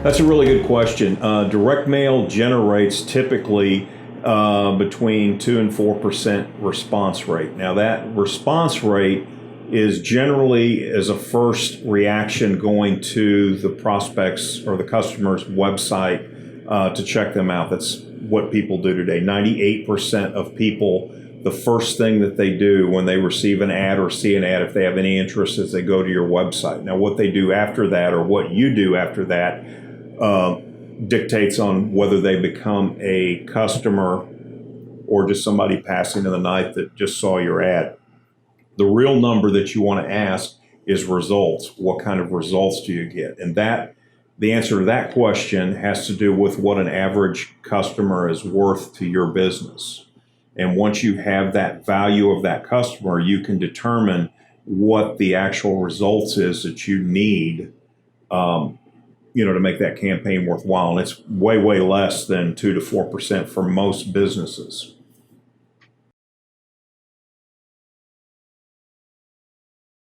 That's a really good question. Direct mail generates typically between 2 and 4% response rate. Now, that response rate is generally as a first reaction going to the prospects or the customer's website to check them out. That's what people do today. 98% of people, the first thing that they do when they receive an ad or see an ad, if they have any interest, is they go to your website. Now, what they do after that or what you do after that dictates on whether they become a customer or just somebody passing in the night that just saw your ad. The real number that you want to ask is results. What kind of results do you get? And the answer to that question has to do with what an average customer is worth to your business. And once you have that value of that customer, you can determine what the actual results is that you need to make that campaign worthwhile. And it's way, way less than 2 to 4% for most businesses.